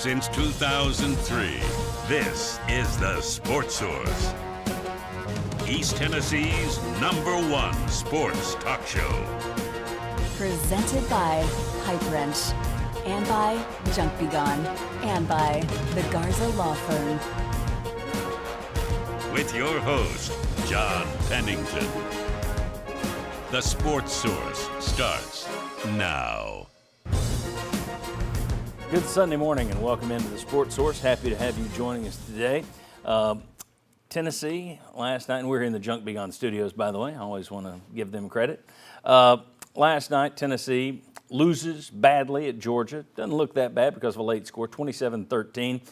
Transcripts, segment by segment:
Since 2003, this is the Sports Source, East Tennessee's #1 sports talk show. Presented by Pipe Wrench, and by Junk Be Gone, and by the Garza Law Firm. With your host, John Pennington. The Sports Source starts now. Good Sunday morning and welcome into the Sports Source. Happy to have you joining us today. Tennessee last night, and we're here in the Junk Be Gone studios, by the way. I always want to give them credit. Last night, Tennessee loses badly at Georgia. Doesn't look that bad because of a late score, 27-13.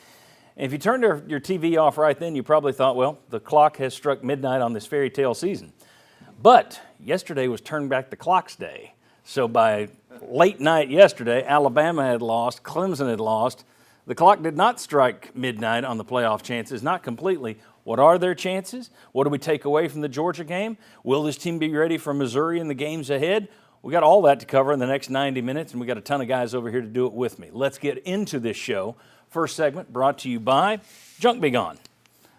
And if you turned your TV off right then, you probably thought, well, the clock has struck midnight on this fairy tale season. But yesterday was Turn Back the Clocks Day. So by late night yesterday, Alabama had lost, Clemson had lost. The clock did not strike midnight on the playoff chances, not completely. What are their chances? What do we take away from the Georgia game? Will this team be ready for Missouri in the games ahead? We got all that to cover in the next 90 minutes, and we got a ton of guys over here to do it with me. Let's get into this show. First segment brought to you by Junk Be Gone.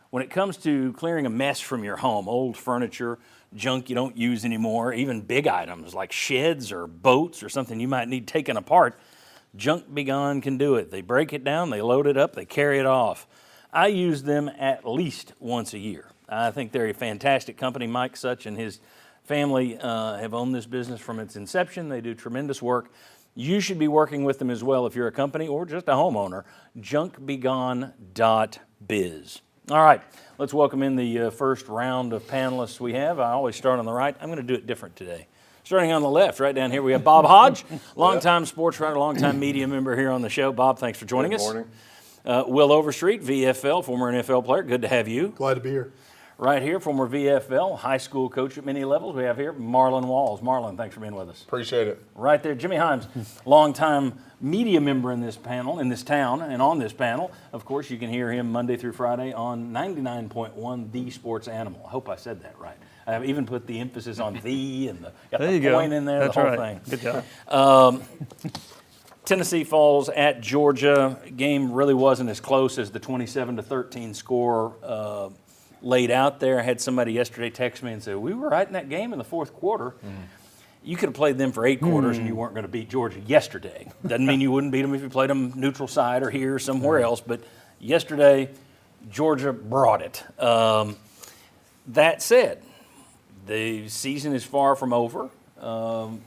When it comes to clearing a mess from your home, old furniture, junk you don't use anymore, even big items like sheds or boats or something you might need taken apart, Junk Be Gone can do it. They break it down, they load it up, they carry it off. I use them at least once a year. I think they're a fantastic company. Mike Such and his family have owned this business from its inception. They do tremendous work. You should be working with them as well if you're a company or just a homeowner. junkbegone.biz. All right, let's welcome in the first round of panelists we have. I always start on the right. I'm going to do it different today. Starting on the left, right down here, we have Bob Hodge, longtime sports writer, longtime media member here on the show. Bob, thanks for joining us. Good morning. Will Overstreet, VFL, former NFL player. Good to have you. Glad to be here. Right here, former VFL, high school coach at many levels. We have here Marlon Walls. Marlon, thanks for being with us. Appreciate it. Right there, Jimmy Himes, longtime media member in this panel, in this town, and on this panel. Of course, you can hear him Monday through Friday on 99.1 The Sports Animal. I hope I said that right. I've even put the emphasis on the and got there the point in there, That's the whole right. thing. Good job. Tennessee falls at Georgia. Game really wasn't as close as the 27-13 score laid out there. I had somebody yesterday text me and say, we were right in that game in the fourth quarter. You could have played them for 8 quarters and you weren't going to beat Georgia yesterday. Doesn't mean you wouldn't beat them if you played them neutral side or here or somewhere else, but yesterday, Georgia brought it. That said, the season is far from over. Do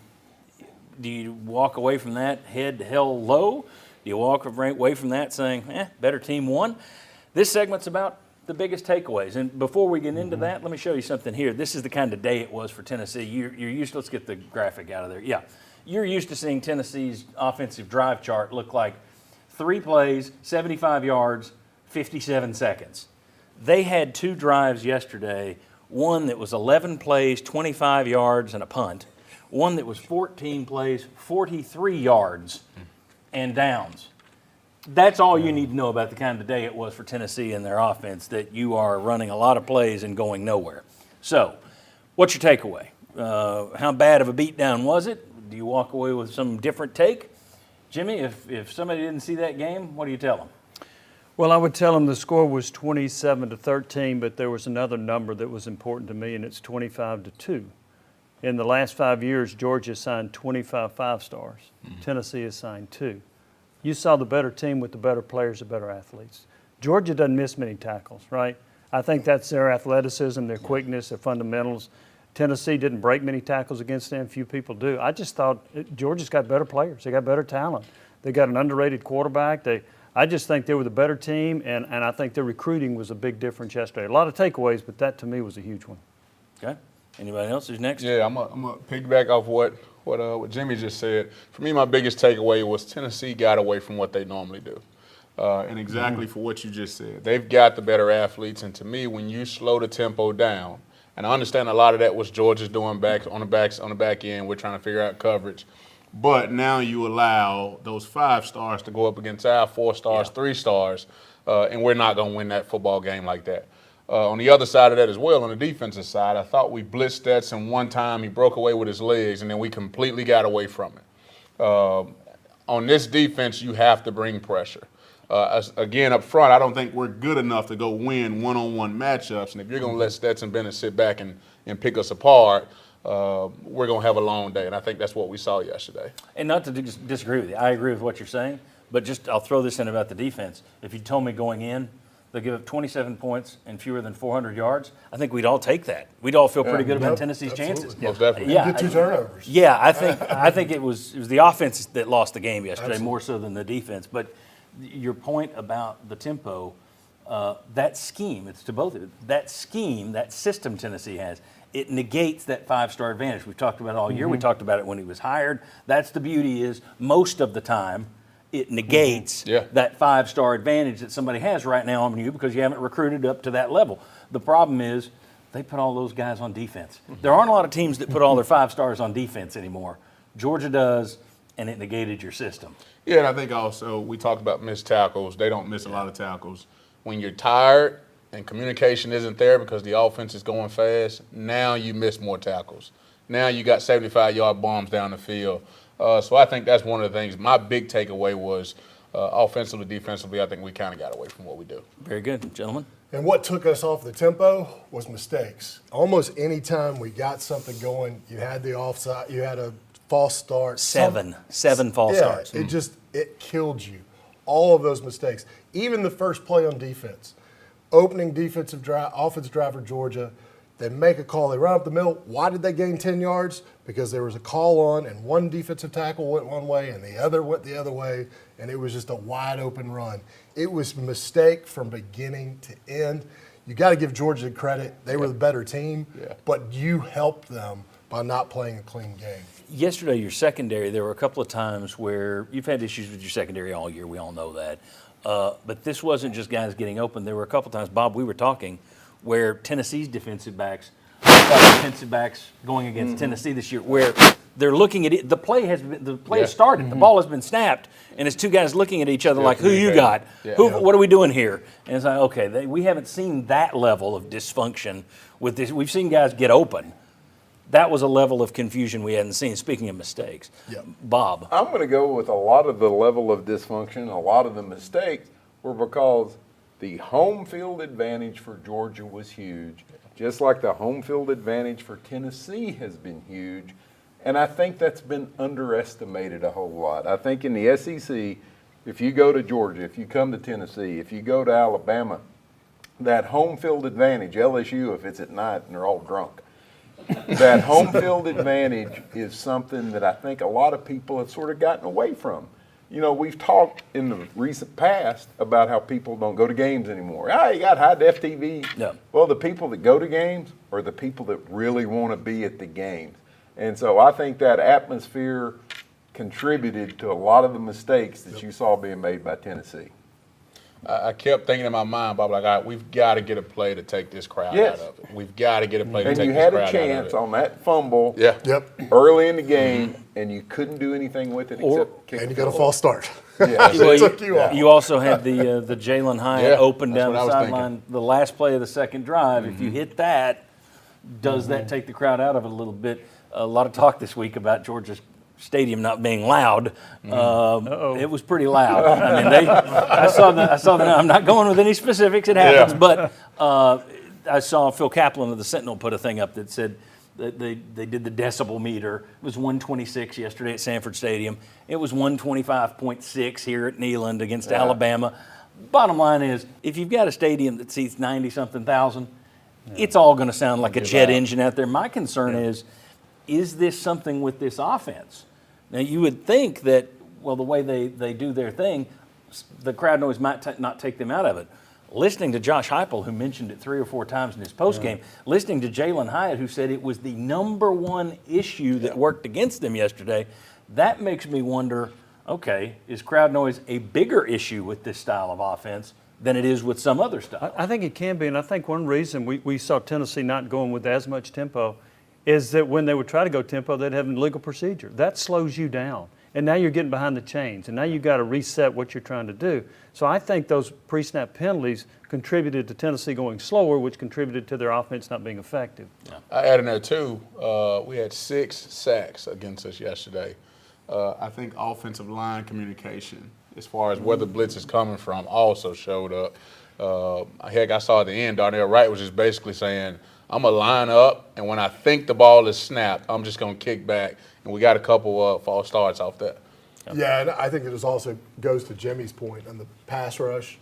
you walk away from that head held low? Do you walk away from that saying, better team won? This segment's about the biggest takeaways. And before we get into that, let me show you something here. This is the kind of day it was for Tennessee. You're used to, let's get the graphic out of there. Yeah. You're used to seeing Tennessee's offensive drive chart look like 3 plays, 75 yards, 57 seconds. They had 2 drives yesterday, one that was 11 plays, 25 yards, and a punt. One that was 14 plays, 43 yards, and downs. That's all you need to know about the kind of day it was for Tennessee and their offense, that you are running a lot of plays and going nowhere. So, what's your takeaway? How bad of a beatdown was it? Do you walk away with some different take? Jimmy, if somebody didn't see that game, what do you tell them? Well, I would tell them the score was 27-13, but there was another number that was important to me, and it's 25-2. In the last 5 years, Georgia signed 25 5-stars. Tennessee has signed 2. You saw the better team with the better players, the better athletes. Georgia doesn't miss many tackles, right? I think that's their athleticism, their quickness, their fundamentals. Tennessee didn't break many tackles against them. Few people do. I just thought Georgia's got better players. They got better talent. They got an underrated quarterback. I just think they were the better team, and I think their recruiting was a big difference yesterday. A lot of takeaways, but that to me was a huge one. Okay. Anybody else? Who's next? Yeah, I'm gonna piggyback off what Jimmy just said. For me, my biggest takeaway was Tennessee got away from what they normally do. And exactly for what you just said. They've got the better athletes, and to me, when you slow the tempo down, and I understand a lot of that was Georgia's doing on the back end, we're trying to figure out coverage. But now you allow those 5 stars to go up against our 4 stars, 3 stars, and we're not going to win that football game like that. On the other side of that as well, on the defensive side, I thought we blitzed Stetson one time. He broke away with his legs, and then we completely got away from it. On this defense, you have to bring pressure. Again, up front, I don't think we're good enough to go win one-on-one matchups. And if you're going to let Stetson Bennett sit back and pick us apart, we're going to have a long day. And I think that's what we saw yesterday. And not to disagree with you, I agree with what you're saying, but just I'll throw this in about the defense. If you told me going in, they'll give up 27 points and fewer than 400 yards, I think we'd all take that. We'd all feel pretty good about Tennessee's chances. Most definitely. Get 2 turnovers. Yeah, I think it was the offense that lost the game yesterday more so than the defense. But your point about the tempo, that scheme, it's to both of you. That scheme, that system Tennessee has, it negates that 5-star advantage. We've talked about it all year. We talked about it when he was hired. That's the beauty is most of the time it negates that 5-star advantage that somebody has right now on you because you haven't recruited up to that level. The problem is they put all those guys on defense. There aren't a lot of teams that put all their 5 stars on defense anymore. Georgia does, and it negated your system. Yeah, and I think also we talked about missed tackles. They don't miss a lot of tackles. When you're tired and communication isn't there because the offense is going fast, now you miss more tackles. Now you got 75-yard bombs down the field. So I think that's one of the things. My big takeaway was offensively, defensively, I think we kind of got away from what we do. Very good, gentlemen. And what took us off the tempo was mistakes. Almost any time we got something going, you had the offside, you had a false start. Seven false starts. It killed you. All of those mistakes. Even the first play on defense. Opening offensive drive for Georgia. They make a call. They run up the middle. Why did they gain 10 yards? Because there was a call on, and one defensive tackle went one way, and the other went the other way, and it was just a wide open run. It was a mistake from beginning to end. You got to give Georgia credit. They were the better team, but you helped them by not playing a clean game. Yesterday, your secondary, there were a couple of times where you've had issues with your secondary all year. We all know that. But this wasn't just guys getting open. There were a couple of times, Bob, we were talking, where Tennessee's defensive backs going against Tennessee this year, where they're looking at it. The play has started. The ball has been snapped, and it's 2 guys looking at each other like, "Who you got? What are we doing here?" And it's like, okay, we haven't seen that level of dysfunction with this. We've seen guys get open. That was a level of confusion we hadn't seen. Speaking of mistakes, Bob, I'm going to go with a lot of the level of dysfunction, a lot of the mistakes were because the home field advantage for Georgia was huge, just like the home field advantage for Tennessee has been huge. And I think that's been underestimated a whole lot. I think in the SEC, if you go to Georgia, if you come to Tennessee, if you go to Alabama, that home field advantage, LSU, if it's at night and they're all drunk, that home field advantage is something that I think a lot of people have sort of gotten away from. You know, we've talked in the recent past about how people don't go to games anymore. You got high-def TV. Yeah. Well, the people that go to games are the people that really want to be at the games. And so I think that atmosphere contributed to a lot of the mistakes that you saw being made by Tennessee. I kept thinking in my mind, Bob, like, all right, we've got to get a play to take this crowd out of it. We've got to get a play to take this crowd out of it. And you had a chance on that fumble early in the game, and you couldn't do anything with it except kick. And you got a false start. You also had the Jalen Hyatt open down the sideline, the last play of the second drive. If you hit that, does that take the crowd out of it a little bit? A lot of talk this week about Georgia's stadium not being loud. It was pretty loud. I mean, I saw the. I'm not going with any specifics. It happens, but I saw Phil Kaplan of the Sentinel put a thing up that said that they did the decibel meter. It was 126 yesterday at Sanford Stadium. It was 125.6 here at Neyland against Alabama. Bottom line is, if you've got a stadium that seats 90-something thousand, it's all going to sound like a jet engine out there. My concern is this something with this offense? Now, you would think that, well, the way they do their thing, the crowd noise might not take them out of it. Listening to Josh Heupel, who mentioned it 3 or 4 times in his postgame, listening to Jalen Hyatt, who said it was the #1 issue that worked against them yesterday, that makes me wonder, okay, is crowd noise a bigger issue with this style of offense than it is with some other style? I think it can be, and I think one reason we saw Tennessee not going with as much tempo is that when they would try to go tempo, they'd have a legal procedure. That slows you down. And now you're getting behind the chains, and now you've got to reset what you're trying to do. So I think those pre-snap penalties contributed to Tennessee going slower, which contributed to their offense not being effective. I add in there, too, we had 6 sacks against us yesterday. I think offensive line communication as far as where the blitz is coming from, also showed up. Heck, I saw at the end, Darnell Wright was just basically saying, I'm going to line up, and when I think the ball is snapped, I'm just going to kick back. And we got a couple false starts off that. Yeah, and I think it also goes to Jimmy's point on the pass rush.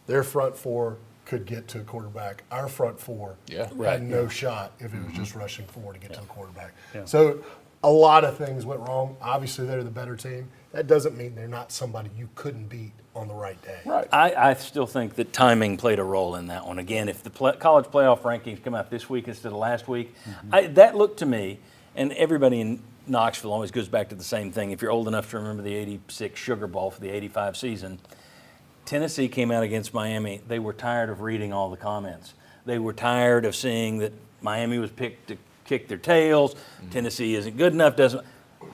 Their front four could get to a quarterback. Our front four had no shot if it was just rushing forward to get to the quarterback. Yeah. So a lot of things went wrong. Obviously, they're the better team. That doesn't mean they're not somebody you couldn't beat on the right day. Right. I still think that timing played a role in that one. Again, if the college playoff rankings come out this week instead of last week, that looked to me, and everybody in Knoxville always goes back to the same thing. If you're old enough to remember the 86 Sugar Bowl for the 85 season, Tennessee came out against Miami. They were tired of reading all the comments. They were tired of seeing that Miami was picked to kick their tails. Tennessee isn't good enough, doesn't.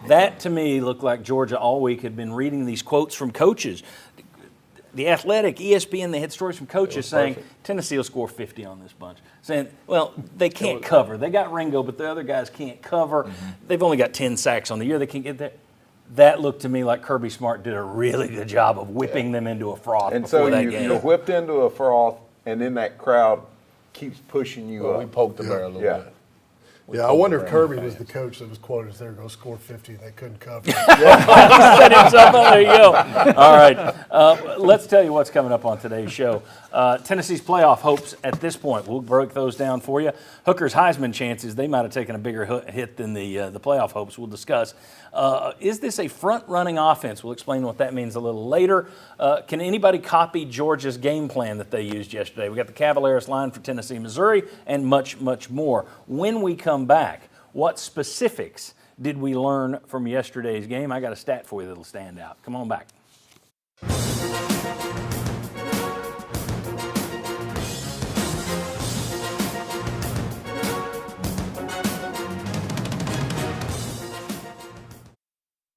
That, to me, looked like Georgia all week had been reading these quotes from coaches. The Athletic, ESPN, they had stories from coaches saying, Tennessee will score 50 on this bunch. Saying, well, they can't cover. They got Ringo, but the other guys can't cover. They've only got 10 sacks on the year. They can't get there. That looked to me like Kirby Smart did a really good job of whipping them into a froth before that game. You're whipped into a froth, and then that crowd keeps pushing you up. We poked the bear a little bit. Yeah, I wonder if Kirby was the coach that was quoted as they were going to score 50 and they couldn't cover. Set himself up. There you go. All right. Let's tell you what's coming up on today's show. Tennessee's playoff hopes at this point. We'll break those down for you. Hooker's Heisman chances, they might have taken a bigger hit than the playoff hopes. We'll discuss. Is this a front-running offense? We'll explain what that means a little later. Can anybody copy Georgia's game plan that they used yesterday? We got the Cavaliers line for Tennessee, Missouri, and much, much more. When we come back, what specifics did we learn from yesterday's game? I got a stat for you that'll stand out. Come on back.